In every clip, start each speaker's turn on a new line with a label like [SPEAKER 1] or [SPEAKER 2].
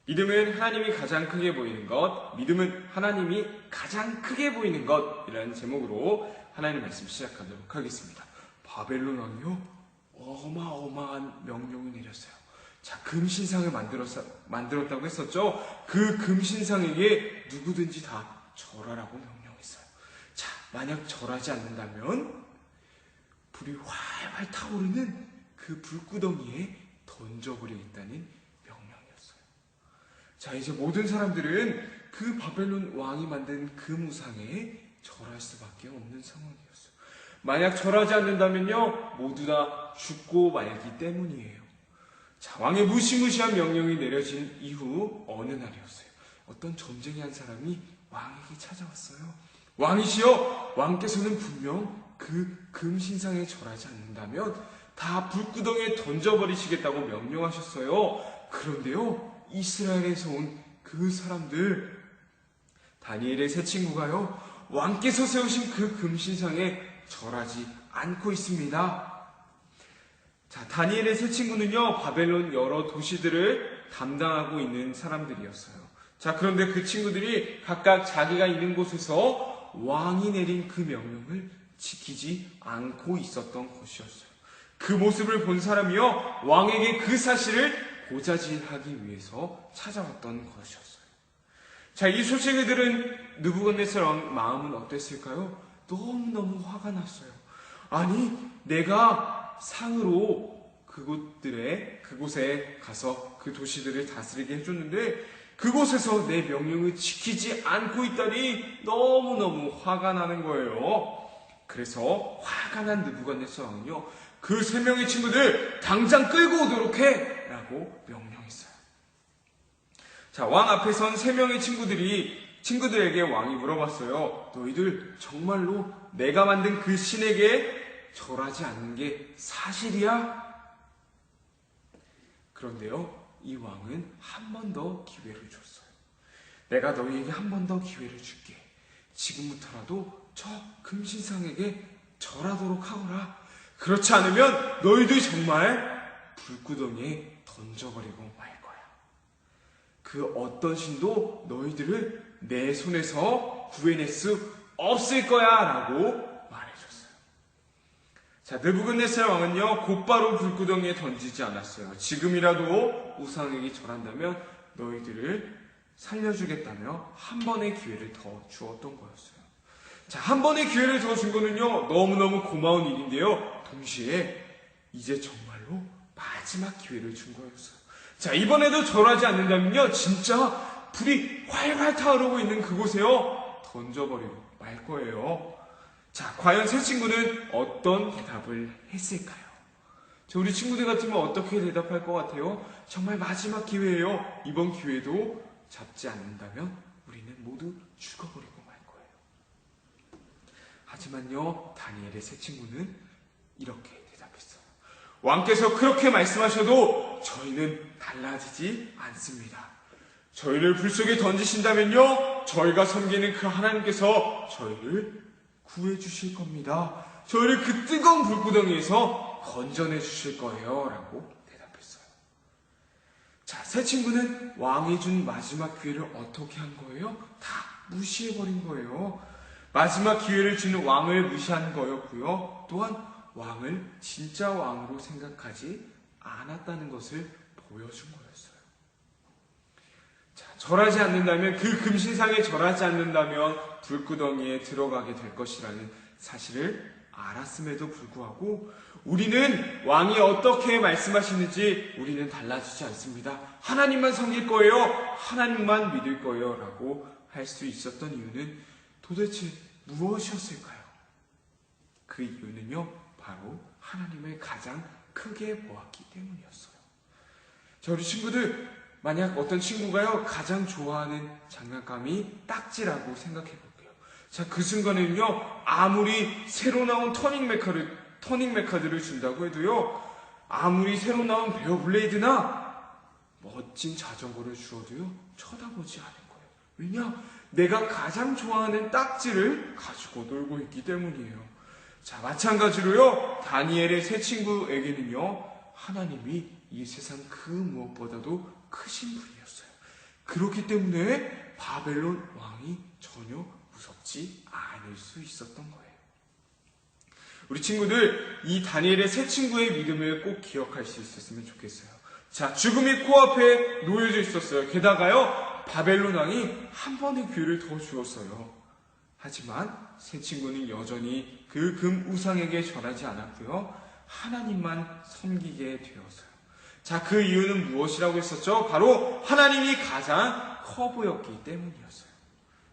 [SPEAKER 1] 믿음은 하나님이 가장 크게 보이는 것, 믿음은 하나님이 가장 크게 보이는 것이라는 제목으로 하나님 말씀 시작하도록 하겠습니다. 바벨론 왕이요, 어마어마한 명령을 내렸어요. 자, 금신상을 만들었다고 했었죠. 그 금신상에게 누구든지 다 절하라고 명령했어요. 자, 만약 절하지 않는다면 불이 활활 타오르는 그 불구덩이에 던져버리겠다는 명령이었어요. 자, 이제 모든 사람들은 그 바벨론 왕이 만든 그 무상에 절할 수밖에 없는 상황이었어요. 만약 절하지 않는다면요, 모두 다 죽고 말기 때문이에요. 자, 왕의 무시무시한 명령이 내려진 이후 어느 날이었어요. 어떤 점쟁이 한 사람이 왕에게 찾아왔어요. 왕이시여, 왕께서는 분명 그 금신상에 절하지 않는다면 다 불구덩이에 던져버리시겠다고 명령하셨어요. 그런데요, 이스라엘에서 온 그 사람들, 다니엘의 세 친구가요, 왕께서 세우신 그 금신상에 절하지 않고 있습니다. 자, 다니엘의 세 친구는요, 바벨론 여러 도시들을 담당하고 있는 사람들이었어요. 자, 그런데 그 친구들이 각각 자기가 있는 곳에서 왕이 내린 그 명령을 지키지 않고 있었던 것이었어요. 그 모습을 본 사람이요, 왕에게 그 사실을 고자질하기 위해서 찾아왔던 것이었어요. 자, 이 소식을 들은 느부갓네살 왕 마음은 어땠을까요? 너무너무 화가 났어요. 아니, 내가 상으로 그곳에 가서 그 도시들을 다스리게 해줬는데 그곳에서 내 명령을 지키지 않고 있다니 너무너무 화가 나는 거예요. 그래서 화가 난 느부갓네살 왕은요, 그 세 명의 친구들 당장 끌고 오도록 해! 라고 명령했어요. 자, 왕 앞에 선 세 명의 친구들에게 왕이 물어봤어요. 너희들 정말로 내가 만든 그 신에게 절하지 않는 게 사실이야? 그런데요, 이 왕은 한 번 더 기회를 줬어요. 내가 너희에게 한 번 더 기회를 줄게. 지금부터라도 저 금신상에게 절하도록 하거라. 그렇지 않으면 너희들 정말 불구덩이에 던져버리고 말 거야. 그 어떤 신도 너희들을 내 손에서 구해낼 수 없을 거야 라고 말해줬어요. 자, 느부갓네살 왕은요, 곧바로 불구덩이에 던지지 않았어요. 지금이라도 우상에게 절한다면 너희들을 살려주겠다며 한 번의 기회를 더 주었던 거였어요. 자, 한 번의 기회를 더 준 거는요, 너무너무 고마운 일인데요, 동시에 이제 정말로 마지막 기회를 준 거였어요. 자, 이번에도 절하지 않는다면요, 진짜 불이 활활 타오르고 있는 그곳에요, 던져버리고 말 거예요. 자, 과연 세 친구는 어떤 대답을 했을까요? 자, 우리 친구들 같으면 어떻게 대답할 것 같아요? 정말 마지막 기회예요. 이번 기회도 잡지 않는다면 우리는 모두 죽어버리고 말 거예요. 하지만요, 다니엘의 세 친구는 이렇게 대답했어요. 왕께서 그렇게 말씀하셔도 저희는 달라지지 않습니다. 저희를 불 속에 던지신다면요, 저희가 섬기는 그 하나님께서 저희를 구해주실 겁니다. 저희를 그 뜨거운 불구덩이에서 건져내 주실 거예요 라고 대답했어요. 자, 세 친구는 왕이 준 마지막 기회를 어떻게 한 거예요? 다 무시해버린 거예요. 마지막 기회를 주는 왕을 무시한 거였고요, 또한 왕을 진짜 왕으로 생각하지 않았다는 것을 보여준 거였어요. 자, 절하지 않는다면, 그 금신상에 절하지 않는다면 불구덩이에 들어가게 될 것이라는 사실을 알았음에도 불구하고 우리는 왕이 어떻게 말씀하시는지 우리는 달라지지 않습니다. 하나님만 섬길 거예요, 하나님만 믿을 거예요 라고 할 수 있었던 이유는 도대체 무엇이었을까요? 그 이유는요, 바로 하나님을 가장 크게 보았기 때문이었어요. 자, 우리 친구들, 만약 어떤 친구가요, 가장 좋아하는 장난감이 딱지라고 생각해 볼게요. 자, 그 순간에는요, 아무리 새로 나온 터닝 메카드를 준다고 해도요, 아무리 새로 나온 베어 블레이드나 멋진 자전거를 주어도요, 쳐다보지 않을 거예요. 왜냐? 내가 가장 좋아하는 딱지를 가지고 놀고 있기 때문이에요. 자, 마찬가지로요, 다니엘의 세 친구에게는요, 하나님이 이 세상 그 무엇보다도 크신 분이었어요. 그렇기 때문에 바벨론 왕이 전혀 무섭지 않을 수 있었던 거예요. 우리 친구들, 이 다니엘의 세 친구의 믿음을 꼭 기억할 수 있었으면 좋겠어요. 자, 죽음이 코앞에 놓여져 있었어요. 게다가요, 바벨론 왕이 한 번의 기회를 더 주었어요. 하지만 세 친구는 여전히 그 금 우상에게 절하지 않았고요. 하나님만 섬기게 되었어요. 자, 그 이유는 무엇이라고 했었죠? 바로 하나님이 가장 커 보였기 때문이었어요.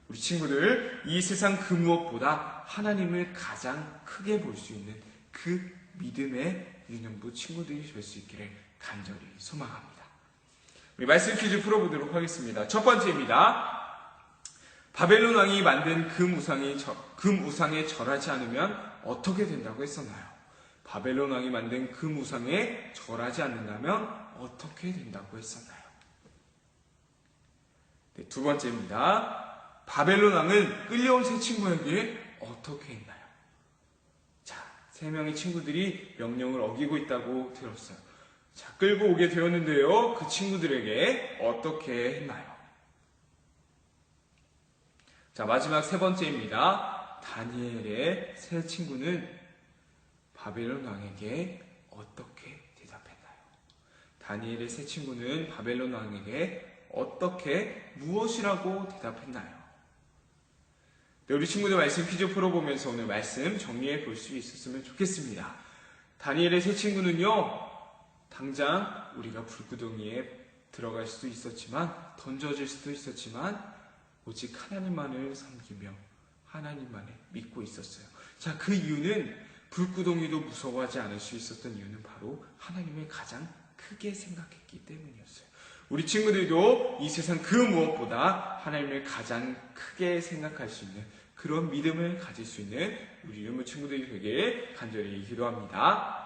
[SPEAKER 1] 우리 친구들, 이 세상 그 무엇보다 하나님을 가장 크게 볼 수 있는 그 믿음의 유년부 친구들이 될 수 있기를 간절히 소망합니다. 우리 말씀 퀴즈 풀어보도록 하겠습니다. 첫 번째입니다. 바벨론 왕이 만든 금 우상에 절하지 않으면 어떻게 된다고 했었나요? 바벨론 왕이 만든 금 우상에 절하지 않는다면 어떻게 된다고 했었나요? 네, 두 번째입니다. 바벨론 왕은 끌려온 세 친구에게 어떻게 했나요? 자, 세 명의 친구들이 명령을 어기고 있다고 들었어요. 자, 끌고 오게 되었는데요. 그 친구들에게 어떻게 했나요? 자, 마지막 세 번째입니다. 다니엘의 세 친구는 바벨론 왕에게 어떻게 대답했나요? 다니엘의 세 친구는 바벨론 왕에게 어떻게 무엇이라고 대답했나요? 네, 우리 친구들 말씀 퀴즈 풀어보면서 오늘 말씀 정리해 볼 수 있었으면 좋겠습니다. 다니엘의 세 친구는요, 당장 우리가 불구덩이에 들어갈 수도 있었지만, 던져질 수도 있었지만, 오직 하나님만을 섬기며 하나님만을 믿고 있었어요. 자, 그 이유는 불구덩이도 무서워하지 않을 수 있었던 이유는 바로 하나님을 가장 크게 생각했기 때문이었어요. 우리 친구들도 이 세상 그 무엇보다 하나님을 가장 크게 생각할 수 있는 그런 믿음을 가질 수 있는 우리 유무 친구들이 되길 간절히 기도합니다.